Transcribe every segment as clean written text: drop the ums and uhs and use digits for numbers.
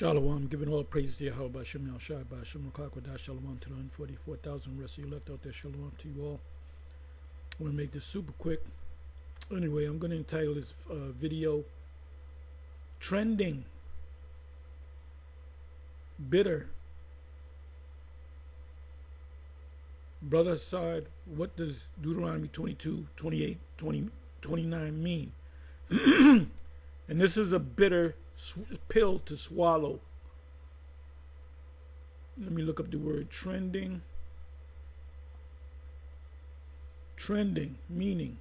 Shalom, giving all praise to Yahweh, Bashem Yahshai, Bashem Rakakwadash, Shalom to the 144,000 rest of you left out there. Shalom to you all. I'm going to make this super quick. Anyway, I'm going to entitle this video, Trending, Bitter. Brother Hassad, what does Deuteronomy 22, 28, 20, 29 mean? And this is a bitter pill to swallow. Let me look up the word trending. Trending, meaning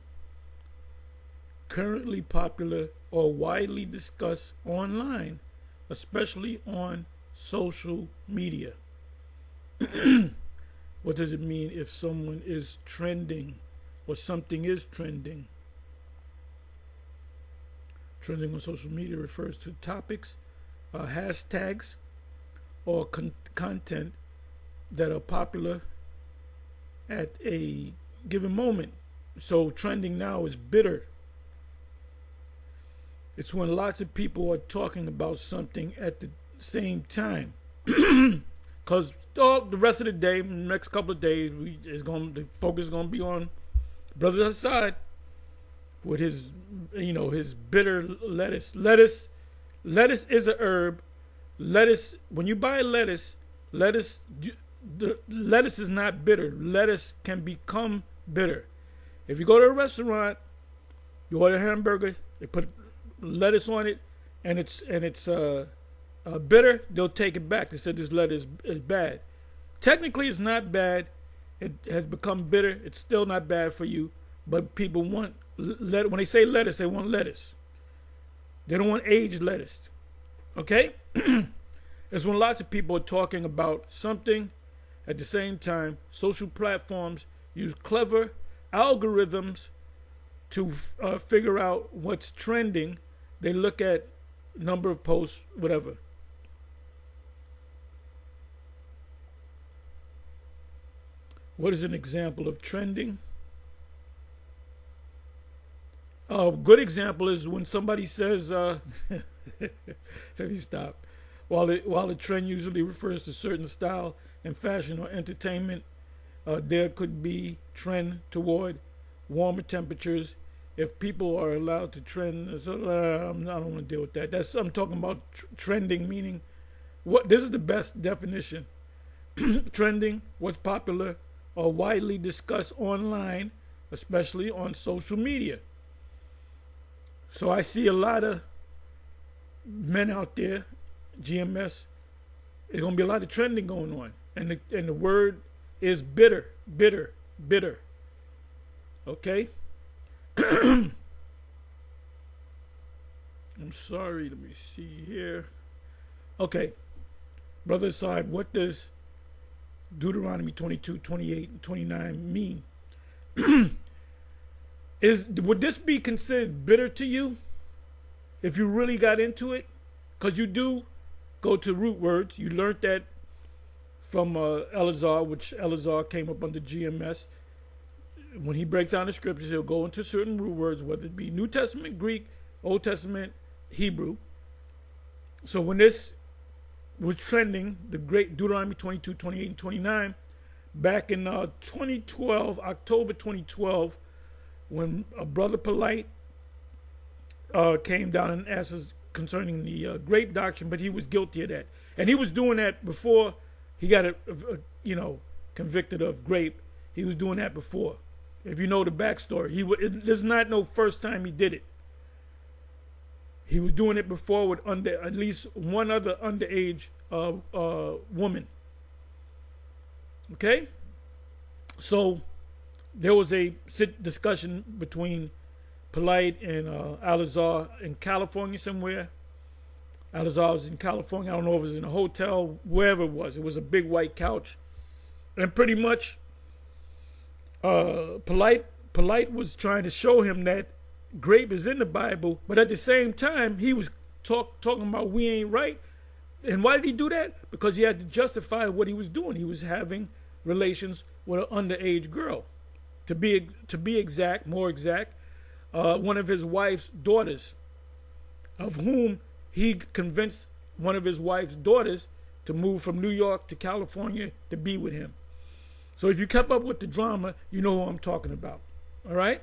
currently popular or widely discussed online, especially on social media. What does it mean if someone is trending or something is trending? Trending on social media refers to topics, hashtags, or content that are popular at a given moment. So trending now is bitter. It's when lots of people are talking about something at the same time. Because the rest of the day, the next couple of days, the focus is going to be on Brother Hassad with his, his bitter lettuce. Lettuce is a herb. Lettuce, when you buy lettuce, the lettuce is not bitter. Lettuce can become bitter. If you go to a restaurant, you order a hamburger, they put lettuce on it, and it's bitter, they'll take it back. They said this lettuce is bad. Technically, it's not bad. It has become bitter. It's still not bad for you, but people want when they say lettuce, they want lettuce. They don't want aged lettuce. Okay? It's when lots of people are talking about something at the same time. Social platforms use clever algorithms to figure out what's trending. They look at number of posts, whatever. What is an example of trending? A good example is when somebody says, let me stop. While the trend usually refers to certain style and fashion or entertainment, there could be trend toward warmer temperatures. If people are allowed to trend, so, I don't want to deal with that. I'm talking about trending, meaning this is the best definition. Trending, what's popular or widely discussed online, especially on social media. So I see a lot of men out there, GMS. There's going to be a lot of trending going on. And the word is bitter, bitter, bitter. Okay? I'm sorry, let me see here. Okay. Brother Hassad, what does Deuteronomy 22, 28, and 29 mean? Would this be considered bitter to you if you really got into it? Because you do go to root words. You learned that from Elazar, which Elazar came up under GMS. When he breaks down the scriptures, he'll go into certain root words, whether it be New Testament, Greek, Old Testament, Hebrew. So when this was trending, the great Deuteronomy 22, 28, and 29, back in 2012, October 2012, when a brother Polite came down and asked us concerning the grape doctrine, but he was guilty of that. And he was doing that before he got convicted of grape. He was doing that before. If you know the backstory, this is not no first time he did it. He was doing it before with at least one other underage woman. Okay? So there was a discussion between Polite and Elazar in California somewhere. Elazar was in California. I don't know if it was in a hotel, wherever it was. It was a big white couch. And pretty much Polite was trying to show him that grape is in the Bible, but at the same time, he was talking about we ain't right. And why did he do that? Because he had to justify what he was doing. He was having relations with an underage girl. To be exact, more exact, one of his wife's daughters, of whom he convinced one of his wife's daughters to move from New York to California to be with him. So if you kept up with the drama, you know who I'm talking about. All right?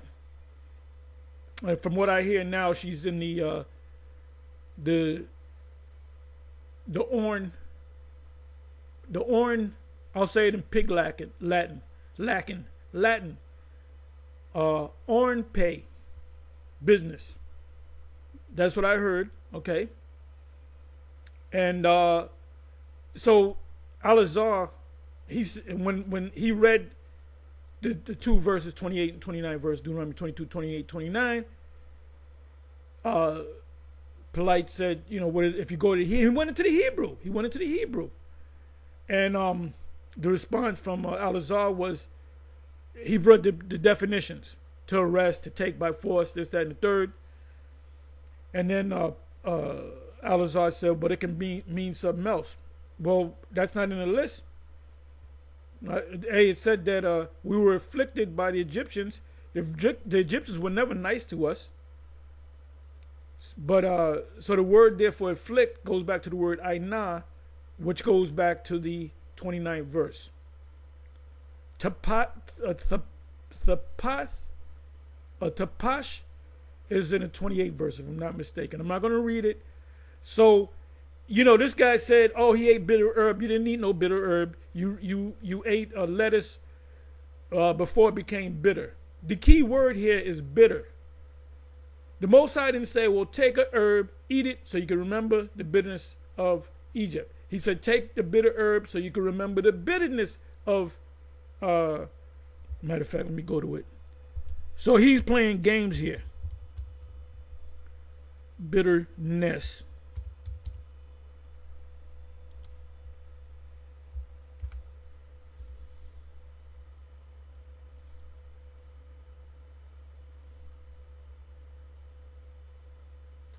And from what I hear now, she's in the I'll say it in pig Latin, Orn pay business. That's what I heard. Okay. And so Al-Azhar, when he read the two verses, 28 and 29 verse, Deuteronomy 22, 28, 29, Polite said, you know, what if you go to he went into the Hebrew. He went into the Hebrew. And the response from Al-Azhar was, he brought the definitions: to arrest, to take by force, this, that, and the third. And then Al-Azhar said, but it can mean something else. Well, that's not in the list. It said that we were afflicted by the Egyptians. The Egyptians were never nice to us. But so the word there for afflict goes back to the word ainah, which goes back to the 29th verse. Tapash is in the 28th verse, if I'm not mistaken. I'm not going to read it. So, you know, this guy said, oh, he ate bitter herb. You didn't eat no bitter herb. You ate a lettuce before it became bitter. The key word here is bitter. The Most High didn't say, well, take a herb, eat it so you can remember the bitterness of Egypt. He said, take the bitter herb so you can remember the bitterness of, matter of fact, let me go to it. So he's playing games here. Bitterness.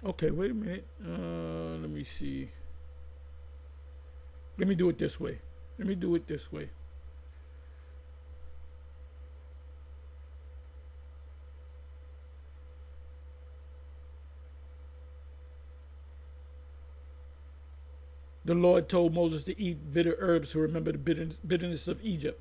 Okay, wait a minute. Let me see. Let me do it this way. The Lord told Moses to eat bitter herbs to remember the bitterness of Egypt.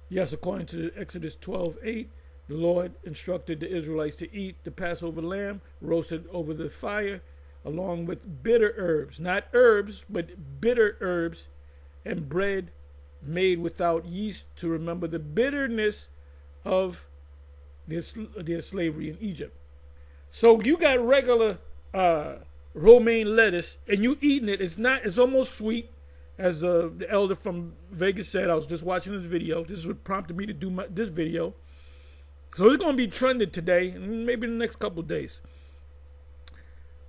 Yes, according to Exodus 12:8, the Lord instructed the Israelites to eat the Passover lamb roasted over the fire, along with bitter herbs, not herbs, but bitter herbs, and bread made without yeast to remember the bitterness of their slavery in Egypt. So you got regular romaine lettuce, and you eating it. It's almost sweet, as the elder from Vegas said. I was just watching this video. This is what prompted me to do this video. So it's going to be trended today, and maybe in the next couple of days.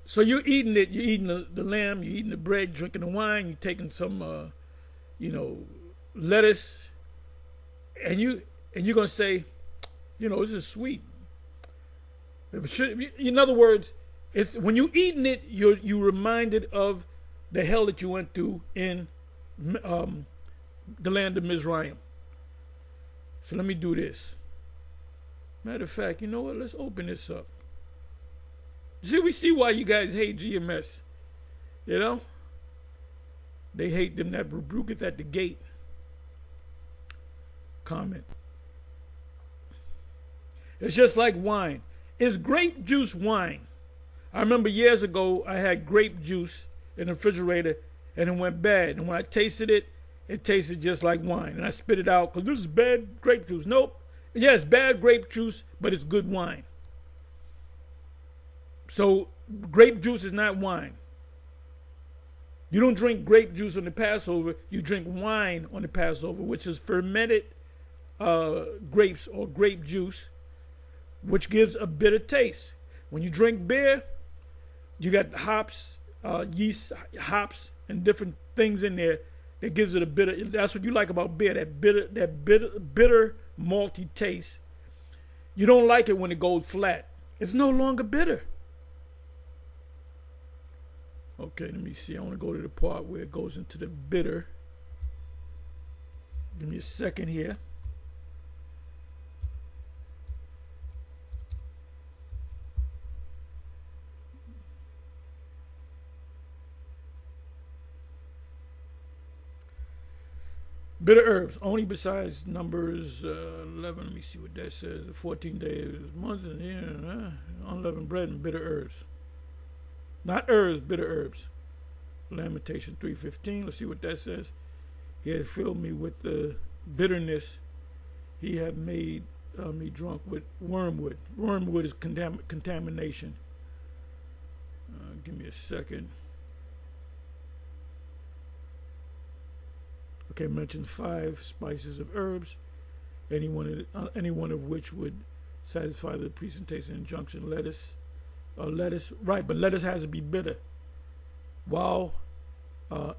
So you're eating it. You're eating the lamb. You're eating the bread, drinking the wine. You're taking some, lettuce, and you're going to say, this is sweet. In other words, it's when you eating it, you're reminded of the hell that you went through in the land of Mizraim. So let me do this. Matter of fact, you know what? Let's open this up. We see why you guys hate GMS. You know? They hate them that rebuketh at the gate. Comment. It's just like wine. Is grape juice wine? I remember years ago I had grape juice in the refrigerator and it went bad. And when I tasted it, it tasted just like wine. And I spit it out because this is bad grape juice. Nope. Yes, bad grape juice, but it's good wine. So grape juice is not wine. You don't drink grape juice on the Passover. You drink wine on the Passover, which is fermented grapes or grape juice, which gives a bitter taste. When you drink beer, you got hops, yeast, hops, and different things in there that gives it a bitter. That's what you like about beer, that bitter malty taste. You don't like it when it goes flat. It's no longer bitter. Okay, let me see. I want to go to the part where it goes into the bitter. Give me a second here. Bitter herbs, only besides Numbers 11. Let me see what that says. The 14 days, month, and year, unleavened bread and bitter herbs. Not herbs, bitter herbs. Lamentation 3:15. Let's see what that says. He had filled me with the bitterness. He had made me drunk with wormwood. Wormwood is contamination. Give me a second. Okay, mentions 5 spices of herbs, any one of which would satisfy the presentation injunction. Lettuce, right? But lettuce has to be bitter. While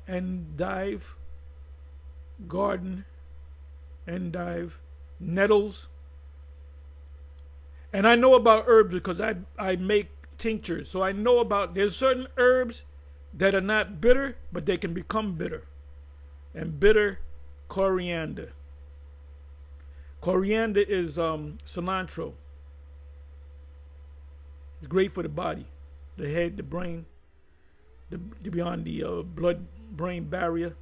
endive, garden, endive, nettles. And I know about herbs because I make tinctures. So I know about, there's certain herbs that are not bitter, but they can become bitter. And bitter coriander. Coriander is cilantro. It's great for the body, the head, the brain, beyond the blood-brain barrier.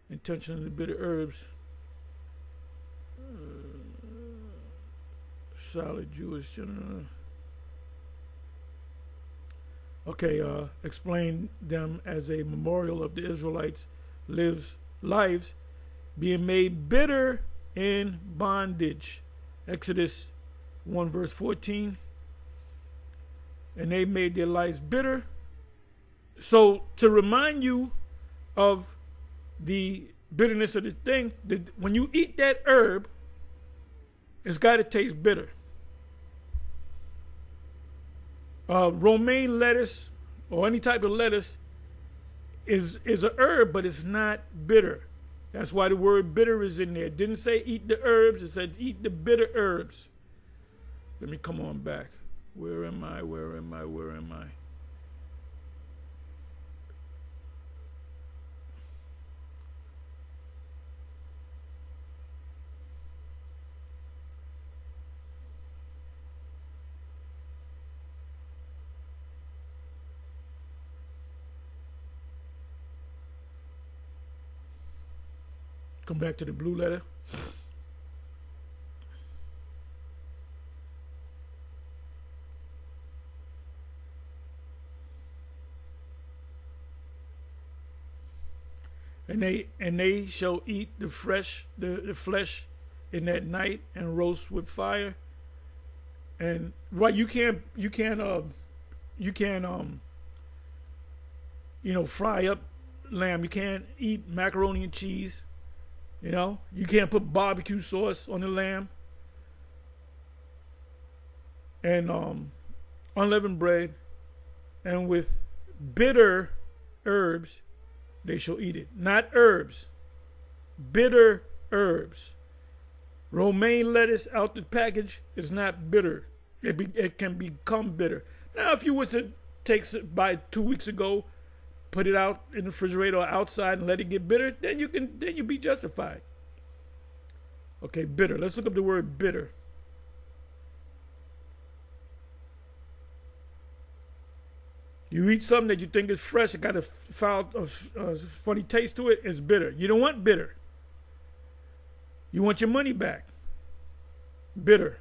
Intention of the bitter herbs. Solid Jewish. Okay, explain them as a memorial of the Israelites' lives being made bitter in bondage. Exodus 1 verse 14. And they made their lives bitter. So to remind you of the bitterness of the thing, when you eat that herb, it's got to taste bitter. Romaine lettuce or any type of lettuce is a herb, but it's not bitter. That's why the word bitter is in there. It didn't say eat the herbs. It said eat the bitter herbs. Let me come on back. Where am I? Come back to the blue letter. And they shall eat the flesh in that night and roast with fire. And right, you can't fry up lamb. You can't eat macaroni and cheese. You can't put barbecue sauce on the lamb. And unleavened bread, and with bitter herbs they shall eat it. Not herbs, bitter herbs. Romaine lettuce out the package is not bitter. It can become bitter. Now, if you were to take it by 2 weeks ago, put it out in the refrigerator or outside and let it get bitter, then you'd be justified. Okay, bitter. Let's look up the word bitter. You eat something that you think is fresh, it got a funny taste to it, it's bitter. You don't want bitter. You want your money back. Bitter.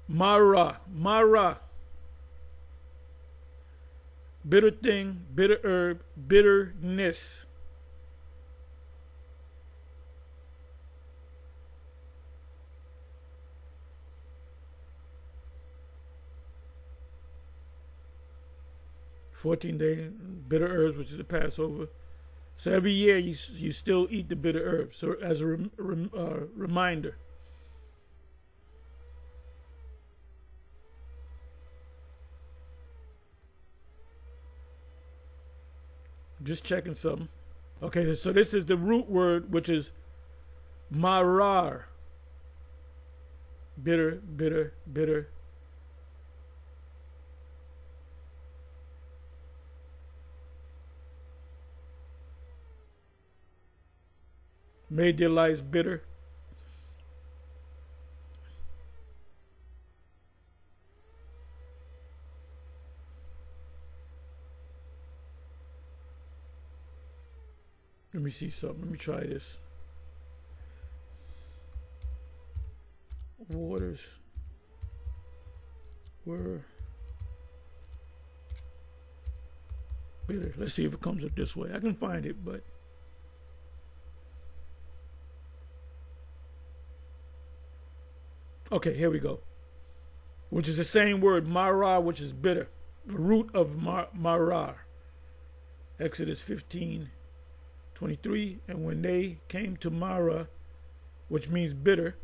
Mara. Bitter thing, bitter herb, bitterness. $14 bitter herbs, which is a Passover. So every year you still eat the bitter herbs. So as a reminder. Just checking something. Okay, so this is the root word, which is marar. Bitter. Made their lives bitter. Let me see something. Let me try this. Waters were bitter. Let's see if it comes up this way. I can find it, but okay, here we go. Which is the same word, marah, which is bitter. The root of marah. Exodus 15:23. And when they came to Marah, which means bitter,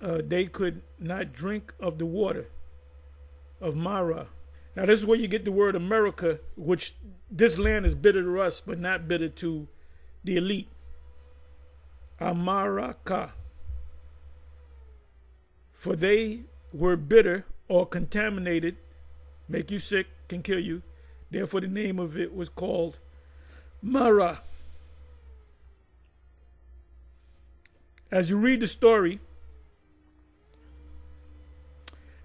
they could not drink of the water of Marah. Now this is where you get the word America, which this land is bitter to us, but not bitter to the elite. Amaraka. For they were bitter or contaminated, make you sick, can kill you. Therefore the name of it was called Marah. As you read the story,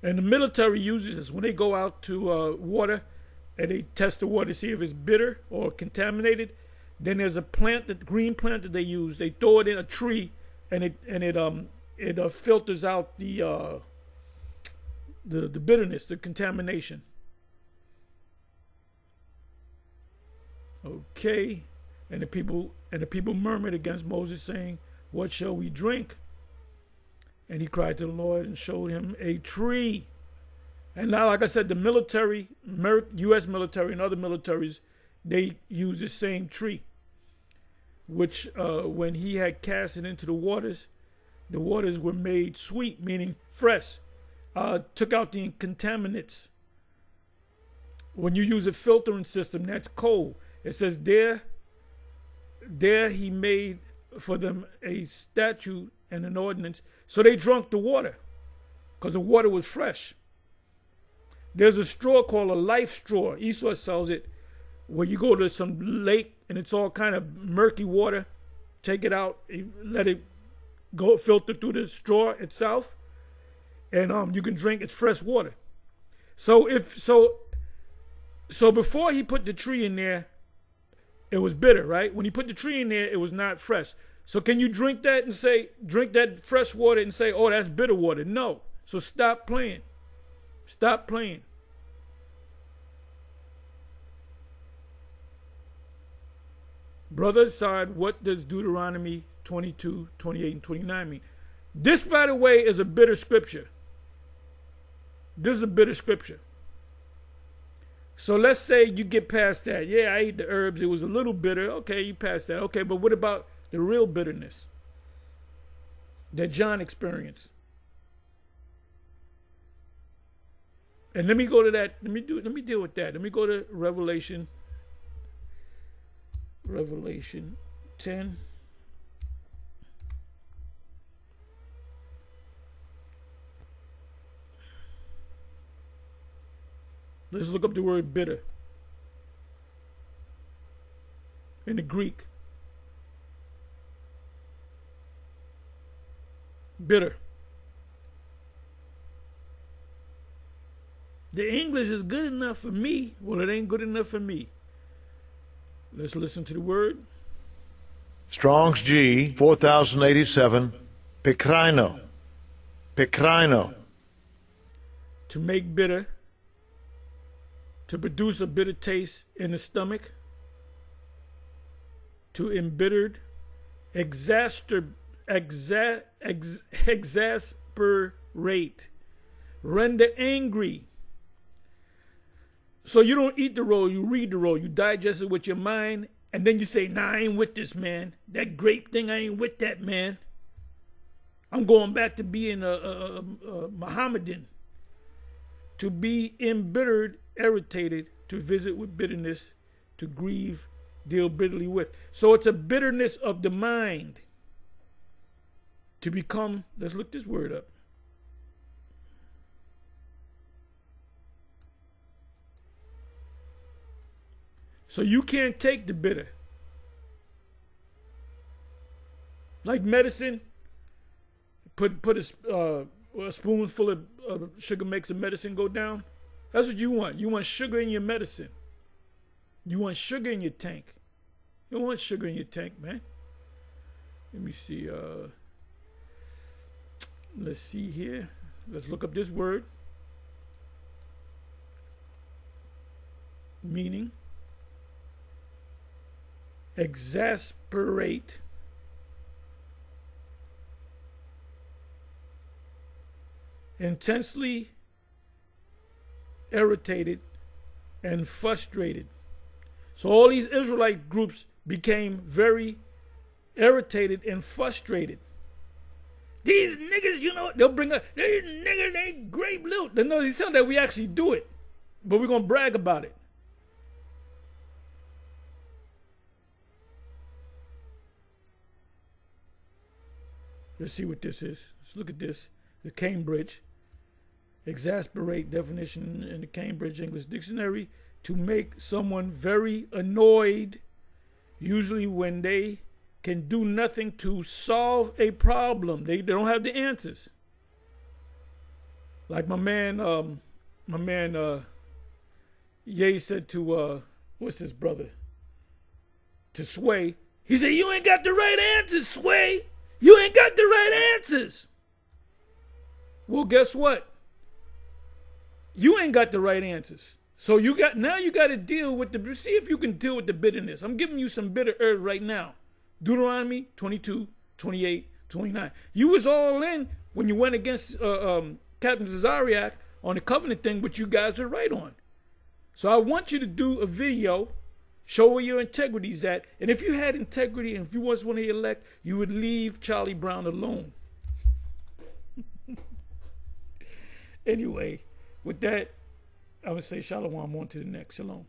and the military uses this when they go out to water and they test the water to see if it's bitter or contaminated. Then there's a plant, that green plant that they use. They throw it in a tree, and it filters out the bitterness, the contamination. Okay, and the people murmured against Moses, saying, "What shall we drink?" And he cried to the Lord and showed him a tree. And now, like I said, the military, U.S. military and other militaries, they use the same tree, which when he had cast it into the waters were made sweet, meaning fresh, took out the contaminants. When you use a filtering system, that's cold. It says there he made for them a statute and an ordinance. So they drank the water because the water was fresh. There's a straw called a life straw. Esau sells it, where you go to some lake and it's all kind of murky water. Take it out, let it go filter through the straw itself, and you can drink. It's fresh water. So before he put the tree in there, it was bitter, right? When he put the tree in there, it was not fresh. So can you drink that and say, drink that fresh water and say, oh, that's bitter water? No. So stop playing. Stop playing. Brother Hassad, what does Deuteronomy 22, 28, and 29 mean? This, by the way, is a bitter scripture. This is a bitter scripture. So let's say you get past that. Yeah, I ate the herbs. It was a little bitter. Okay, you passed that. Okay, but what about the real bitterness that John experienced? And let me go to that. Let me deal with that. Let me go to Revelation 10. Let's look up the word bitter in the Greek. Bitter. The English is good enough for me. Well, it ain't good enough for me. Let's listen to the word. Strong's G, 4087, pikrino. Pikrino. To make bitter. To produce a bitter taste in the stomach. To embittered. Exasperate. Render angry. So you don't eat the roll, you read the roll, you digest it with your mind, and then you say, nah, I ain't with this, man. That grape thing, I ain't with that, man. I'm going back to being a Mohammedan. To be embittered, irritated, to visit with bitterness, to grieve, deal bitterly with. So it's a bitterness of the mind. To become, let's look this word up. So you can't take the bitter. Like medicine, put a spoonful of sugar makes the medicine go down. That's what you want. You want sugar in your medicine. You want sugar in your tank. You don't want sugar in your tank, man. Let me see. Let's see here. Let's look up this word. Meaning. Exasperate. Intensely irritated and frustrated. So all these Israelite groups became very irritated and frustrated. These niggas, you know, they'll bring up, these niggas, they grape loot. They know, they sound that we actually do it, but we're going to brag about it. Let's see what this is. Let's look at this. The Cambridge. Exasperate definition in the Cambridge English Dictionary. To make someone very annoyed, usually when they can do nothing to solve a problem. They don't have the answers. Like my man Ye said to what's his brother? To Sway. He said, "You ain't got the right answers, Sway. You ain't got the right answers." Well, guess what? You ain't got the right answers. So you got to deal with the, see if you can deal with the bitterness. I'm giving you some bitter herbs right now. Deuteronomy 22, 28, 29. You was all in when you went against Captain Zariak on the covenant thing, but you guys are right on. So I want you to do a video, show where your integrity's at. And if you had integrity and if you was one of the elect, you would leave Charlie Brown alone. Anyway, with that, I would say shalom, on to the next. Shalom.